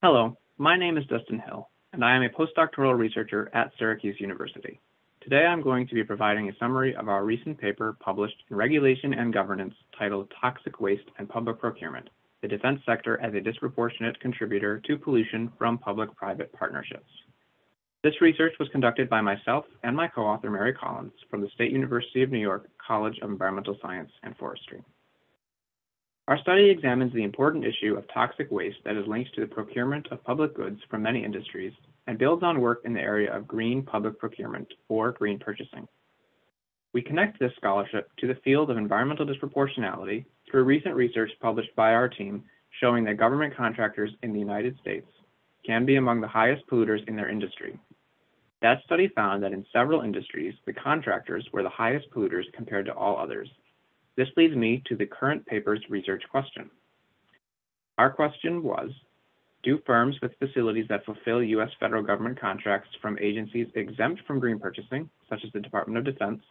Hello, my name is Dustin Hill, and I am a postdoctoral researcher at Syracuse University. Today I'm going to be providing a summary of our recent paper published in Regulation and Governance titled Toxic Waste and Public Procurement, the Defense Sector as a Disproportionate Contributor to Pollution from Public-Private Partnerships. This research was conducted by myself and my co-author Mary Collins from the State University of New York College of Environmental Science and Forestry. Our study examines the important issue of toxic waste that is linked to the procurement of public goods from many industries and builds on work in the area of green public procurement, or green purchasing. We connect this scholarship to the field of environmental disproportionality through recent research published by our team showing that government contractors in the United States can be among the highest polluters in their industry. That study found that in several industries, the contractors were the highest polluters compared to all others. This leads me to the current paper's research question. Our question was, do firms with facilities that fulfill U.S. federal government contracts from agencies exempt from green purchasing, such as the Department of Defense,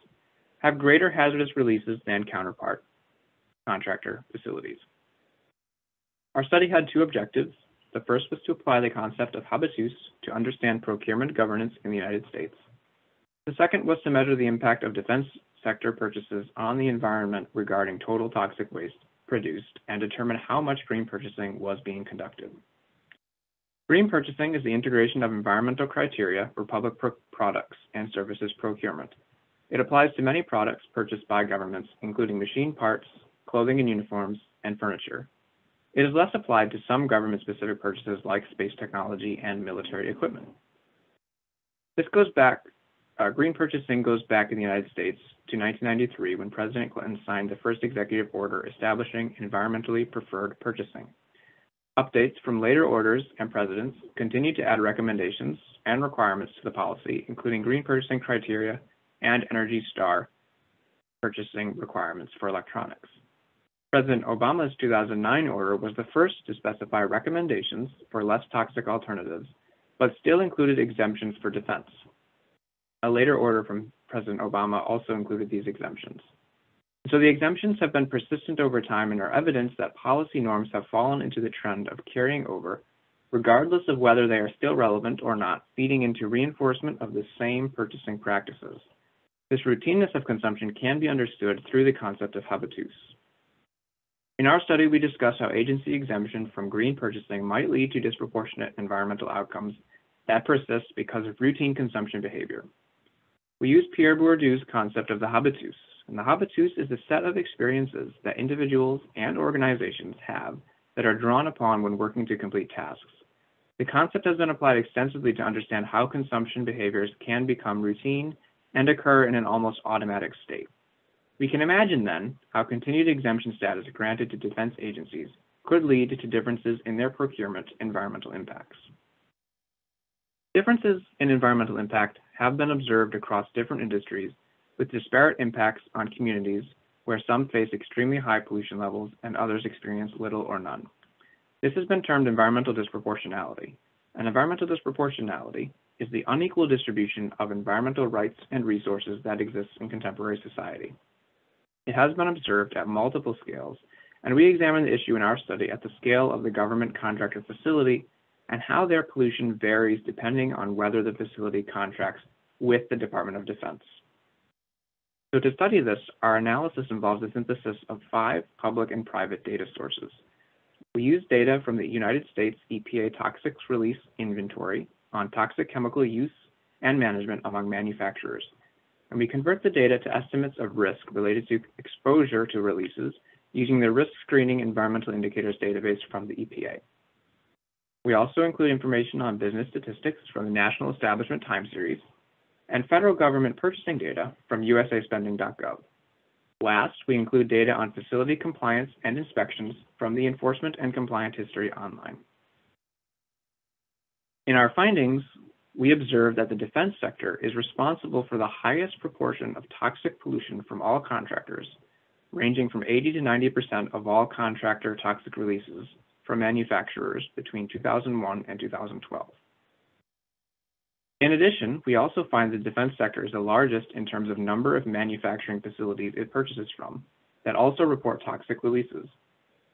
have greater hazardous releases than counterpart contractor facilities? Our study had two objectives. The first was to apply the concept of HABITUS to understand procurement governance in the United States. The second was to measure the impact of defense sector purchases on the environment regarding total toxic waste produced and determine how much green purchasing was being conducted. Green purchasing is the integration of environmental criteria for public products and services procurement. It applies to many products purchased by governments, including machine parts, clothing and uniforms, and furniture. It is less applied to some government-specific purchases like space technology and military equipment. Green purchasing goes back in the United States to 1993 when President Clinton signed the first executive order establishing environmentally preferred purchasing. Updates from later orders and presidents continue to add recommendations and requirements to the policy, including green purchasing criteria and Energy Star purchasing requirements for electronics. President Obama's 2009 order was the first to specify recommendations for less toxic alternatives, but still included exemptions for defense. A later order from President Obama also included these exemptions. So the exemptions have been persistent over time and are evidence that policy norms have fallen into the trend of carrying over, regardless of whether they are still relevant or not, feeding into reinforcement of the same purchasing practices. This routineness of consumption can be understood through the concept of habitus. In our study, we discuss how agency exemption from green purchasing might lead to disproportionate environmental outcomes that persist because of routine consumption behavior. We use Pierre Bourdieu's concept of the habitus, and the habitus is a set of experiences that individuals and organizations have that are drawn upon when working to complete tasks. The concept has been applied extensively to understand how consumption behaviors can become routine and occur in an almost automatic state. We can imagine then how continued exemption status granted to defense agencies could lead to differences in their procurement environmental impacts. Differences in environmental impact have been observed across different industries with disparate impacts on communities where some face extremely high pollution levels and others experience little or none. This has been termed environmental disproportionality. And environmental disproportionality is the unequal distribution of environmental rights and resources that exists in contemporary society. It has been observed at multiple scales, and we examine the issue in our study at the scale of the government contractor facility and how their pollution varies depending on whether the facility contracts with the Department of Defense. So to study this, our analysis involves the synthesis of 5 public and private data sources. We use data from the United States EPA Toxics Release Inventory on toxic chemical use and management among manufacturers, and we convert the data to estimates of risk related to exposure to releases using the Risk Screening Environmental Indicators database from the EPA. We also include information on business statistics from the National Establishment Time Series and federal government purchasing data from usaspending.gov. Last, we include data on facility compliance and inspections from the Enforcement and Compliance History online. In our findings, we observe that the defense sector is responsible for the highest proportion of toxic pollution from all contractors, ranging from 80 to 90% of all contractor toxic releases from manufacturers between 2001 and 2012. In addition, we also find the defense sector is the largest in terms of number of manufacturing facilities it purchases from that also report toxic releases,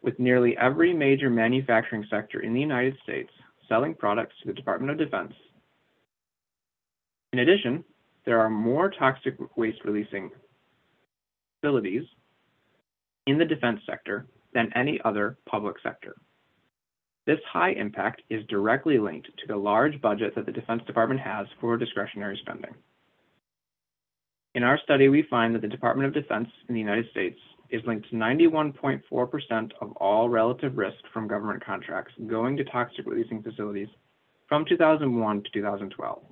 with nearly every major manufacturing sector in the United States selling products to the Department of Defense. In addition, there are more toxic waste releasing facilities in the defense sector than any other public sector. This high impact is directly linked to the large budget that the Defense Department has for discretionary spending. In our study, we find that the Department of Defense in the United States is linked to 91.4% of all relative risk from government contracts going to toxic releasing facilities from 2001 to 2012.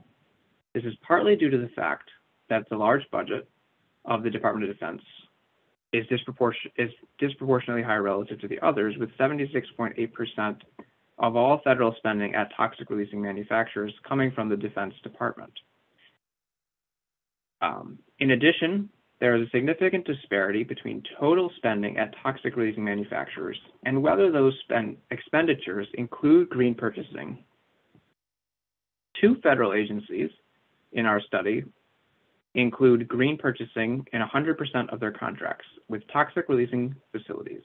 This is partly due to the fact that the large budget of the Department of Defense is disproportionately high relative to the others, with 76.8% of all federal spending at toxic releasing manufacturers coming from the Defense Department. In addition, there is a significant disparity between total spending at toxic releasing manufacturers and whether those expenditures include green purchasing. 2 federal agencies in our study include green purchasing in 100% of their contracts with toxic releasing facilities: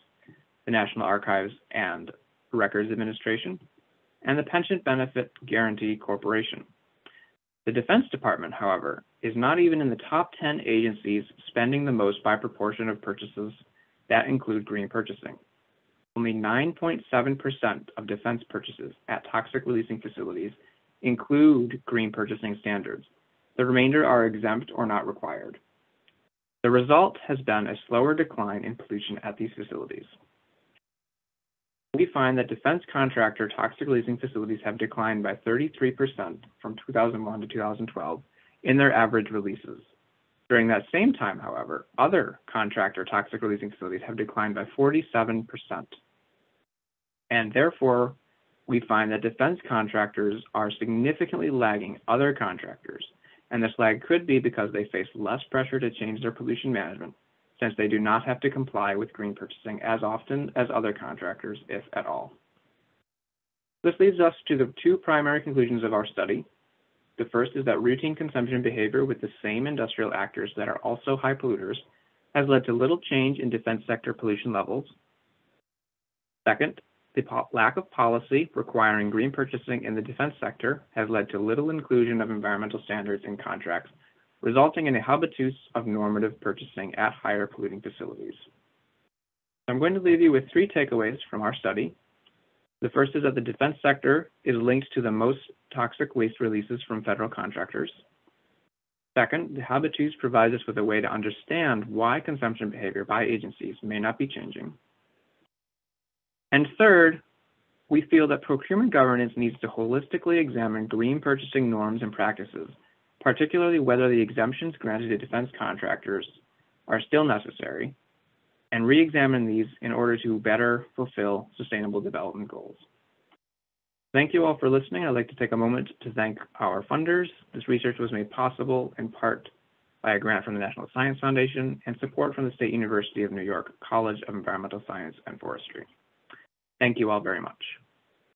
the National Archives and Records Administration and the Pension Benefit Guarantee Corporation. The Defense Department, however, is not even in the top 10 agencies spending the most by proportion of purchases that include green purchasing. Only 9.7% of defense purchases at toxic releasing facilities include green purchasing standards. The remainder are exempt or not required. The result has been a slower decline in pollution at these facilities. We find that defense contractor toxic releasing facilities have declined by 33% from 2001 to 2012 in their average releases. During that same time, however, other contractor toxic releasing facilities have declined by 47%. And therefore, we find that defense contractors are significantly lagging other contractors, and this lag could be because they face less pressure to change their pollution management, since they do not have to comply with green purchasing as often as other contractors, if at all. This leads us to the 2 primary conclusions of our study. The first is that routine consumption behavior with the same industrial actors that are also high polluters has led to little change in defense sector pollution levels. Second, the lack of policy requiring green purchasing in the defense sector has led to little inclusion of environmental standards in contracts, resulting in a habitus of normative purchasing at higher polluting facilities. I'm going to leave you with 3 takeaways from our study. The first is that the defense sector is linked to the most toxic waste releases from federal contractors. Second, the habitus provides us with a way to understand why consumption behavior by agencies may not be changing. And third, we feel that procurement governance needs to holistically examine green purchasing norms and practices, particularly whether the exemptions granted to defense contractors are still necessary, and re-examine these in order to better fulfill sustainable development goals. Thank you all for listening. I'd like to take a moment to thank our funders. This research was made possible in part by a grant from the National Science Foundation and support from the State University of New York College of Environmental Science and Forestry. Thank you all very much.